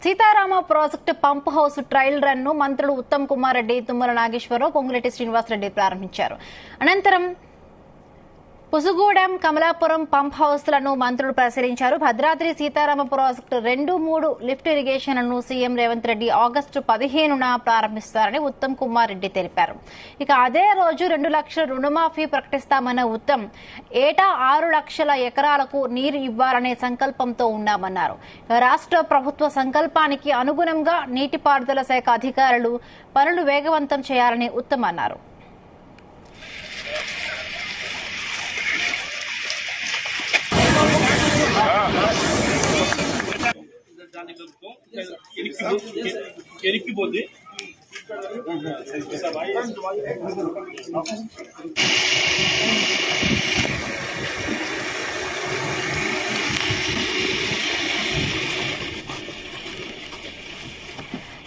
Sitarama project pump house trial run ను మంత్రులు ఉత్తమ్ కుమార్ రెడ్డి, తుమ్మల నాగేశ్వరరావు, పొంగులేటి శ్రీనివాసరెడ్డి ప్రారంభించారు. అనంతరం పుసుగూడెం, కమలాపురం పంప్ హౌస్లను మంత్రులు పరిశీలించారు. భద్రాద్రి సీతారామ ప్రాజెక్టు 2-3 లిఫ్ట్ ఇరిగేషన్లను సీఎం రేవంత్ రెడ్డి ఆగస్టు 15న ప్రారంభిస్తారని ఉత్తమ్ కుమార్ రెడ్డి తెలిపారు. ఇక అదే రోజు 2 లక్షల రుణమాఫీ ప్రకటిస్తామన్న ఉత్తమ్ ఏటా 6 లక్షల ఎకరాలకు నీరు ఇవ్వాలనే సంకల్పంతో ఉన్నామన్నారు. రాష్ట్ర ప్రభుత్వ సంకల్పానికి అనుగుణంగా నీటిపారుదల శాఖ అధికారులు పనులు వేగవంతం చేయాలని ఉత్తమ్ అన్నారు.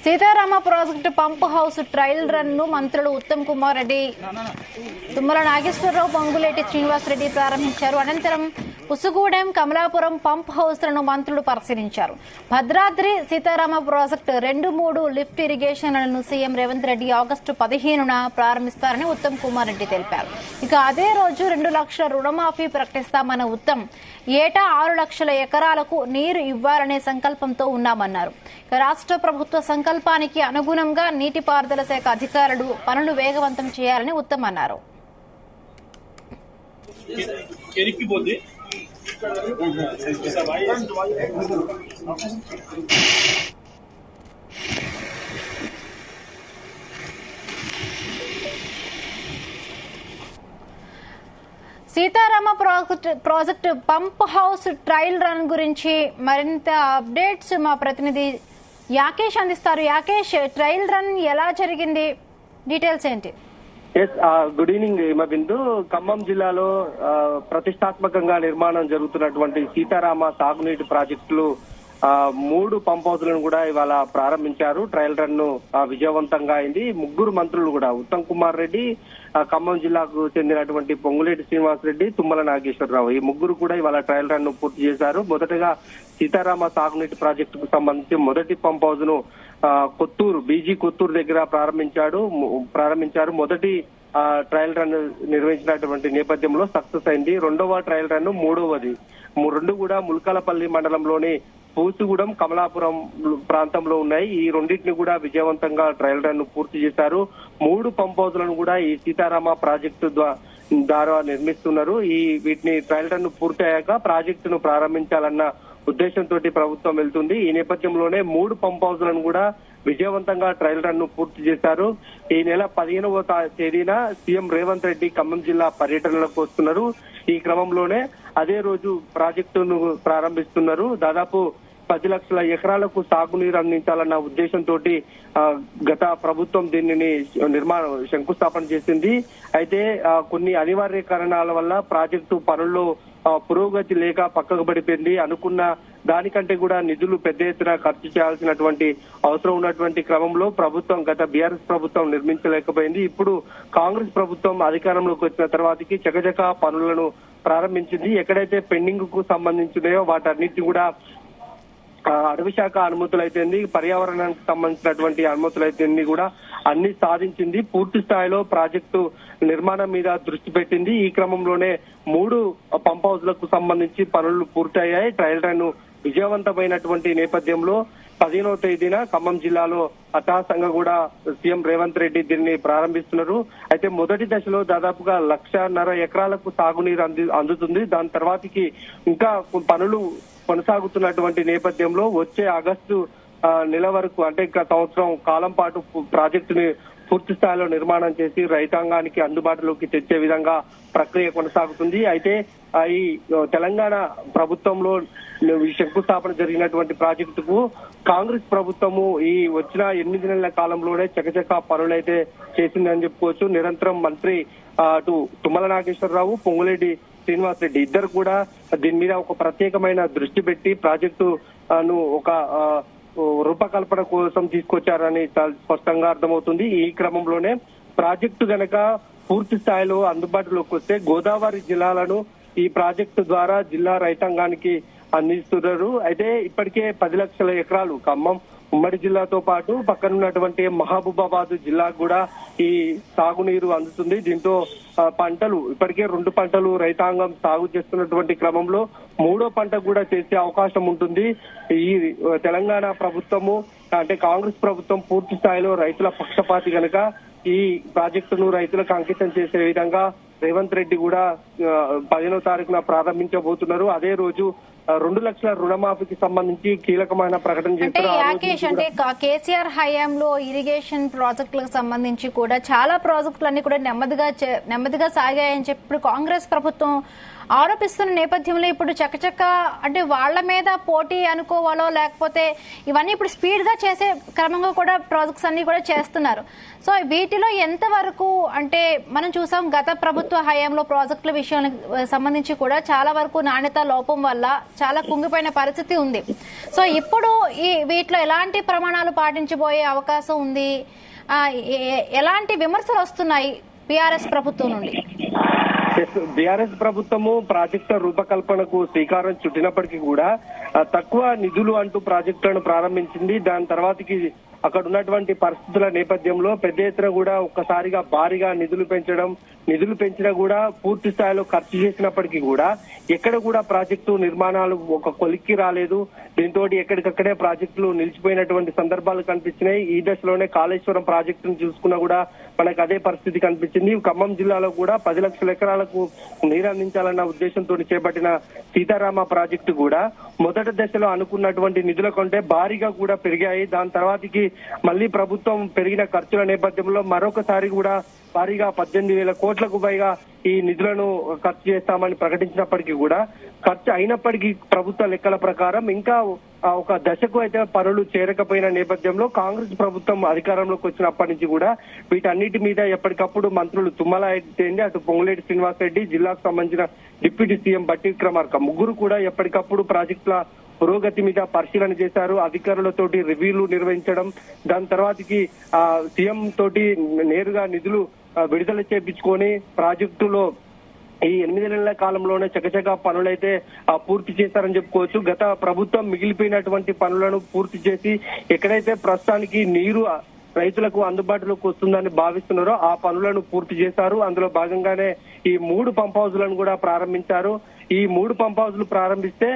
Sitarama project pump house trial run ను మంత్రులు ఉత్తమ్ కుమార్ రెడ్డి, తుమ్మల నాగేశ్వరరావు, పొంగులేటి శ్రీనివాసరెడ్డి ప్రారంభించారు. అనంతరం పుసుగూడెం, కమలాపురం పంప్ హౌస్లను మంత్రులు పరిశీలించారు. భద్రాద్రి సీతారామ ప్రాజెక్టు 2-3 లిఫ్ట్ ఇరిగేషన్లను సీఎం రేవంత్ రెడ్డి ఆగస్టు 15న ప్రారంభిస్తారని ఉత్తమ్ కుమార్ రెడ్డి తెలిపారు. ఇక అదే రోజు 2 లక్షల రుణమాఫీ ప్రకటిస్తామన్న ఉత్తమ్ ఏటా 6 లక్షల ఎకరాలకు నీరు ఇవ్వాలనే సంకల్పంతో ఉన్నామన్నారు. రాష్ట్ర ప్రభుత్వ సంకల్పానికి అనుగుణంగా నీటిపారుదల శాఖ అధికారులు పనులు వేగవంతం చేయాలని ఉత్తమ్ అన్నారు. Sitarama project pump house trial run గురించి మరింత అప్డేట్స్ మా ప్రతినిధి యాకేష్ అందిస్తారు. యాకేష్, ట్రయల్ రన్ ఎలా జరిగింది, డీటెయిల్స్ ఏంటి? Good evening Himabindu. ఖమ్మం జిల్లాలో ప్రతిష్టాత్మకంగా నిర్మాణం జరుగుతున్నటువంటి సీతారామ సాగునీటి ప్రాజెక్టులు 3 పంప్ హౌస్లను కూడా ఇవాళ ప్రారంభించారు. ట్రయల్ రన్ ను విజయవంతంగా అయింది. 3 మంత్రులు కూడా ఉత్తమ్ కుమార్ రెడ్డి, ఖమ్మం జిల్లాకు చెందినటువంటి పొంగులేటి శ్రీనివాసరెడ్డి, తుమ్మల నాగేశ్వరరావు, ఈ 3 కూడా ఇవాళ ట్రయల్ రన్ ను పూర్తి చేశారు. మొదటగా సీతారామ సాగునీటి ప్రాజెక్టుకు సంబంధించి మొదటి పంప్ హౌస్ ను కొత్తూరు, బీజీ కొత్తూరు దగ్గర ప్రారంభించారు. మొదటి ట్రయల్ రన్ నిర్వహించినటువంటి నేపథ్యంలో సక్సెస్ అయింది. రెండవ ట్రయల్ రన్, మూడవది, 2 కూడా ముల్కలపల్లి మండలంలోని పూసుగూడెం, కమలాపురం ప్రాంతంలో ఉన్నాయి. ఈ రెండింటిని కూడా విజయవంతంగా ట్రయల్ రన్ ను పూర్తి చేశారు. 3 పంప్ హౌస్లను కూడా ఈ సీతారామ ప్రాజెక్టు ద్వారా నిర్మిస్తున్నారు. వీటిని ట్రయల్ రన్ ను పూర్తి అయ్యాక ప్రాజెక్టును ప్రారంభించాలన్న ఉద్దేశంతో ప్రభుత్వం వెళ్తుంది. ఈ నేపథ్యంలోనే 3 పంప్ హౌస్లను కూడా విజయవంతంగా ట్రయల్ రన్ ను పూర్తి చేశారు. ఈ నెల 15వ తేదీన సీఎం రేవంత్ రెడ్డి ఖమ్మం జిల్లా పర్యటనలకు వస్తున్నారు. ఈ క్రమంలోనే అదే రోజు ప్రాజెక్టును ప్రారంభిస్తున్నారు. దాదాపు 10 లక్షల ఎకరాలకు సాగునీరు అందించాలన్న ఉద్దేశంతో గత ప్రభుత్వం దీనిని శంకుస్థాపన చేసింది. అయితే కొన్ని అనివార్య కారణాల వల్ల ప్రాజెక్టు పనుల్లో పురోగతి లేక పక్కకు పడిపోయింది. అనుకున్న దానికంటే కూడా నిధులు పెద్ద ఎత్తున ఖర్చు చేయాల్సినటువంటి అవసరం ఉన్నటువంటి క్రమంలో ప్రభుత్వం, గత బీఆర్ఎస్ ప్రభుత్వం నిర్మించలేకపోయింది. ఇప్పుడు కాంగ్రెస్ ప్రభుత్వం అధికారంలోకి వచ్చిన తర్వాతకి చకచక పనులను ప్రారంభించింది. ఎక్కడైతే పెండింగ్ కు సంబంధించినాయో వాటన్నిటిని కూడా అటవీ శాఖ అనుమతులైతేంది, పర్యావరణానికి సంబంధించినటువంటి అనుమతులైతేంది కూడా అన్ని సాధించింది. పూర్తి స్థాయిలో ప్రాజెక్టు నిర్మాణం మీద దృష్టి పెట్టింది. ఈ క్రమంలోనే 3 పంప్ హౌస్లకు సంబంధించి పనులు పూర్తయ్యాయి. ట్రయల్ రన్ విజయవంతమైనటువంటి నేపథ్యంలో 15వ తేదీన ఖమ్మం జిల్లాలో అట్టహాసంగా కూడా సీఎం రేవంత్ రెడ్డి దీన్ని ప్రారంభిస్తున్నారు. అయితే మొదటి దశలో దాదాపుగా 1.5 ఎకరాలకు సాగునీరు అందుతుంది. దాని తర్వాతకి ఇంకా పనులు కొనసాగుతున్నటువంటి నేపథ్యంలో వచ్చే ఆగస్టు నెల వరకు, అంటే ఇంకా సంవత్సరం కాలం పాటు ప్రాజెక్టుని పూర్తి స్థాయిలో నిర్మాణం చేసి రైతాంగానికి అందుబాటులోకి తెచ్చే విధంగా ప్రక్రియ కొనసాగుతుంది. అయితే ఈ తెలంగాణ ప్రభుత్వంలో శంకుస్థాపన జరిగినటువంటి ప్రాజెక్టుకు కాంగ్రెస్ ప్రభుత్వము ఈ వచ్చిన 8 నెలల కాలంలోనే చకచక పనులైతే చేసిందని చెప్పుకోవచ్చు. నిరంతరం మంత్రి అటు తుమ్మల నాగేశ్వరరావు, పొంగులేటి శ్రీనివాసరెడ్డి ఇద్దరు కూడా దీని మీద ఒక ప్రత్యేకమైన దృష్టి పెట్టి ప్రాజెక్టును ఒక రూపకల్పన కోసం తీసుకొచ్చారని స్పష్టంగా అర్థమవుతుంది. ఈ క్రమంలోనే ప్రాజెక్టు గనక పూర్తి స్థాయిలో అందుబాటులోకి వస్తే గోదావరి జిల్లాలను ఈ ప్రాజెక్టు ద్వారా జిల్లా రైతాంగానికి అందిస్తున్నారు. అయితే ఇప్పటికే 10 లక్షల ఎకరాలు ఖమ్మం ఉమ్మడి జిల్లాతో పాటు పక్కనున్నటువంటి మహబూబాబాద్ జిల్లాకు కూడా ఈ సాగునీరు అందుతుంది. దీంతో పంటలు ఇప్పటికే 2 పంటలు రైతాంగం సాగు చేస్తున్నటువంటి క్రమంలో 3వ పంట కూడా చేసే అవకాశం ఉంటుంది. ఈ తెలంగాణ ప్రభుత్వము అంటే కాంగ్రెస్ ప్రభుత్వం పూర్తి స్థాయిలో రైతుల పక్షపాతి కనుక ఈ ప్రాజెక్టును రైతులకు అంకితం చేసే విధంగా రేవంత్ రెడ్డి కూడా 15వ తారీఖున ప్రారంభించబోతున్నారు. అదే రోజు 2 లక్షల రుణమాఫీకి సంబంధించి కీలకమైన ప్రకటన చేస్తారు. యాకేష్, అంటే కేసీఆర్ హయాంలో ఇరిగేషన్ ప్రాజెక్టులకు సంబంధించి కూడా చాలా ప్రాజెక్టులన్నీ కూడా నెమ్మదిగా సాగాయని చెప్పి ఇప్పుడు కాంగ్రెస్ ప్రభుత్వం ఆరోపిస్తున్న నేపథ్యంలో ఇప్పుడు చకచక అంటే వాళ్ల మీద పోటీ అనుకోవాలో లేకపోతే ఇవన్నీ ఇప్పుడు స్పీడ్ గా చేసే క్రమంగా కూడా ప్రాజెక్ట్స్ అన్ని కూడా చేస్తున్నారు. సో వీటిలో ఎంతవరకు అంటే మనం చూసాం గత ప్రభుత్వ హయాంలో ప్రాజెక్టుల విషయానికి సంబంధించి కూడా చాలా వరకు నాణ్యత లోపం వల్ల చాలా కుంగిపోయిన పరిస్థితి ఉంది. సో ఇప్పుడు ఈ వీటిలో ఎలాంటి ప్రమాణాలు పాటించబోయే అవకాశం ఉంది? ఎలాంటి విమర్శలు వస్తున్నాయి బీఆర్ఎస్ ప్రభుత్వం నుండి? బీఆర్ఎస్ ప్రభుత్వము ప్రాజెక్టుల రూపకల్పనకు శ్రీకారం చుట్టినప్పటికీ కూడా తక్కువ నిధులు అంటూ ప్రాజెక్టులను ప్రారంభించింది. దాని తర్వాతకి అక్కడ ఉన్నటువంటి పరిస్థితుల నేపథ్యంలో పెద్ద ఎత్తున కూడా ఒక్కసారిగా భారీగా నిధులు పెంచినా కూడా పూర్తి స్థాయిలో ఖర్చు చేసినప్పటికీ కూడా ఎక్కడ కూడా ప్రాజెక్టు నిర్మాణాలు ఒక కొలిక్కి రాలేదు. దీంతో ఎక్కడికక్కడే ప్రాజెక్టులు నిలిచిపోయినటువంటి సందర్భాలు కనిపించినాయి. ఈ దశలోనే కాళేశ్వరం ప్రాజెక్టును చూసుకున్నా కూడా మనకు అదే పరిస్థితి కనిపించింది. ఖమ్మం జిల్లాలో కూడా 10 లక్షల ఎకరాలకు నీరు అందించాలన్న ఉద్దేశంతో చేపట్టిన సీతారామ ప్రాజెక్టు కూడా మొదటి దశలో అనుకున్నటువంటి నిధుల కంటే భారీగా కూడా పెరిగాయి. దాని తర్వాతకి మళ్లీ ప్రభుత్వం పెరిగిన ఖర్చుల నేపథ్యంలో మరొకసారి కూడా భారీగా 18,000 కోట్లకు పైగా ఈ నిధులను ఖర్చు చేస్తామని ప్రకటించినప్పటికీ కూడా ఖర్చు అయినప్పటికీ ప్రభుత్వ లెక్కల ప్రకారం ఇంకా ఒక దశకు అయితే పనులు చేరకపోయిన నేపథ్యంలో కాంగ్రెస్ ప్రభుత్వం అధికారంలోకి వచ్చినప్పటి నుంచి కూడా వీటన్నిటి మీద ఎప్పటికప్పుడు మంత్రులు తుమ్మల అయితేంది, అటు పొంగులేటి శ్రీనివాసరెడ్డి, జిల్లాకు సంబంధించిన డిప్యూటీ సీఎం బట్టి విక్రమార్క ముగ్గురు కూడా ఎప్పటికప్పుడు ప్రాజెక్టుల పురోగతి మీద పరిశీలన చేశారు. అధికారులతోటి రివ్యూలు నిర్వహించడం, దాని తర్వాతకి సీఎం తోటి నేరుగా నిధులు విడుదల చేపించుకొని ప్రాజెక్టులో ఈ 8 నెలల కాలంలోనే చకచక పనులైతే పూర్తి చేశారని చెప్పుకోవచ్చు. గత ప్రభుత్వం మిగిలిపోయినటువంటి పనులను పూర్తి చేసి ఎక్కడైతే ప్రస్తుతానికి నీరు రైతులకు అందుబాటులోకి వస్తుందని భావిస్తున్నారో ఆ పనులను పూర్తి చేశారు. అందులో భాగంగానే ఈ 3 పంప్ హౌజ్లను కూడా ప్రారంభించారు. ఈ 3 పంప్ హౌజ్లు ప్రారంభిస్తే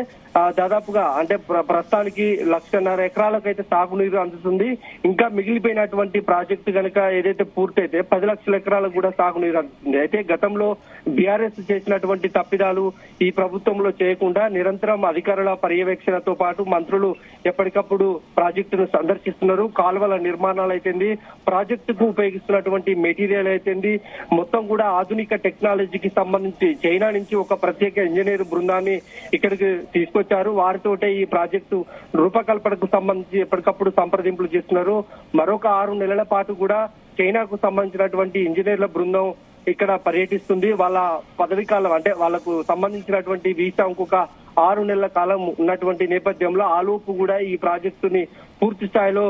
దాదాపుగా అంటే ప్రస్తుతానికి 1.5 ఎకరాలకైతే సాగునీరు అందుతుంది. ఇంకా మిగిలిపోయినటువంటి ప్రాజెక్టు కనుక ఏదైతే పూర్తయితే 10 లక్షల ఎకరాలకు కూడా సాగునీరు అందుతుంది. అయితే గతంలో బీఆర్ఎస్ చేసినటువంటి తప్పిదాలు ఈ ప్రభుత్వంలో చేయకుండా నిరంతరం అధికారుల పర్యవేక్షణతో పాటు మంత్రులు ఎప్పటికప్పుడు ప్రాజెక్టును సందర్శిస్తున్నారు. కాలువల నిర్మాణాలు అయితేంది, ప్రాజెక్టుకు ఉపయోగిస్తున్నటువంటి మెటీరియల్ అయితేంది, మొత్తం కూడా ఆధునిక టెక్నాలజీకి సంబంధించి చైనా నుంచి ఒక ప్రత్యేక ఇంజనీర్ బృందాన్ని ఇక్కడికి తీసుకొచ్చారు. వారితోటే ఈ ప్రాజెక్టు రూపకల్పనకు సంబంధించి ఎప్పటికప్పుడు సంప్రదింపులు చేస్తున్నారు. మరొక 6 నెలల పాటు కూడా చైనాకు సంబంధించినటువంటి ఇంజనీర్ల బృందం ఇక్కడ పర్యటిస్తుంది. వాళ్ళ పదవీ కాలం అంటే వాళ్లకు సంబంధించినటువంటి వీసా ఇంకొక 6 నెలల కాలం ఉన్నటువంటి నేపథ్యంలో ఆలోపు కూడా ఈ ప్రాజెక్టుని పూర్తి స్థాయిలో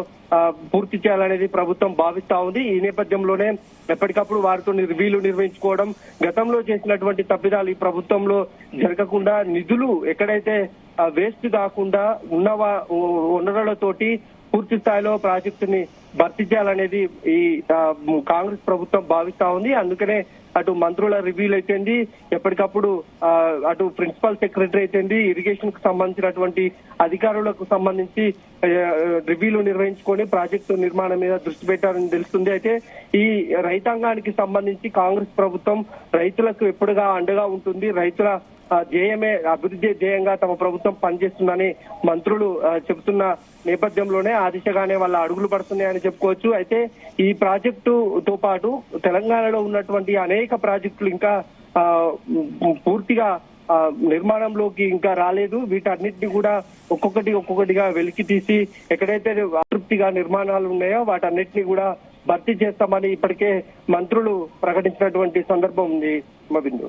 పూర్తి చేయాలనేది ప్రభుత్వం భావిస్తా ఉంది. ఈ నేపథ్యంలోనే ఎప్పటికప్పుడు వారితో రివ్యూలు నిర్వహించుకోవడం, గతంలో చేసినటువంటి తప్పిదాలు ఈ ప్రభుత్వంలో జరగకుండా నిధులు ఎక్కడైతే వేస్ట్ కాకుండా ఉన్న వనరులతోటి పూర్తి స్థాయిలో ప్రాజెక్టుని భర్తీ చేయాలనేది ఈ కాంగ్రెస్ ప్రభుత్వం భావిస్తా ఉంది. అందుకనే అటు మంత్రుల రివ్యూలు అయితేంది, ఎప్పటికప్పుడు అటు ప్రిన్సిపల్ సెక్రటరీ అయితేంది, ఇరిగేషన్ కు సంబంధించినటువంటి అధికారులకు సంబంధించి రివ్యూలు నిర్వహించుకొని ప్రాజెక్టు నిర్మాణం మీద దృష్టి పెట్టారని తెలుస్తుంది. అయితే ఈ రైతాంగానికి సంబంధించి కాంగ్రెస్ ప్రభుత్వం రైతులకు ఎప్పుడుగా అండగా ఉంటుంది. రైతుల ధ్యేయమే అభివృద్ధి ధ్యేయంగా తమ ప్రభుత్వం పనిచేస్తుందని మంత్రులు చెబుతున్న నేపథ్యంలోనే ఆ దిశగానే వాళ్ళ అడుగులు పడుతున్నాయని చెప్పుకోవచ్చు. అయితే ఈ ప్రాజెక్టుతో పాటు తెలంగాణలో ఉన్నటువంటి అనేక ప్రాజెక్టులు ఇంకా పూర్తిగా నిర్మాణంలోకి ఇంకా రాలేదు. వీటన్నిటిని కూడా ఒక్కొక్కటిగా వెలికి తీసి ఎక్కడైతే అతృప్తిగా నిర్మాణాలు ఉన్నాయో వాటన్నిటిని కూడా భర్తీ చేస్తామని ఇప్పటికే మంత్రులు ప్రకటించినటువంటి సందర్భం ఉంది. బిందు.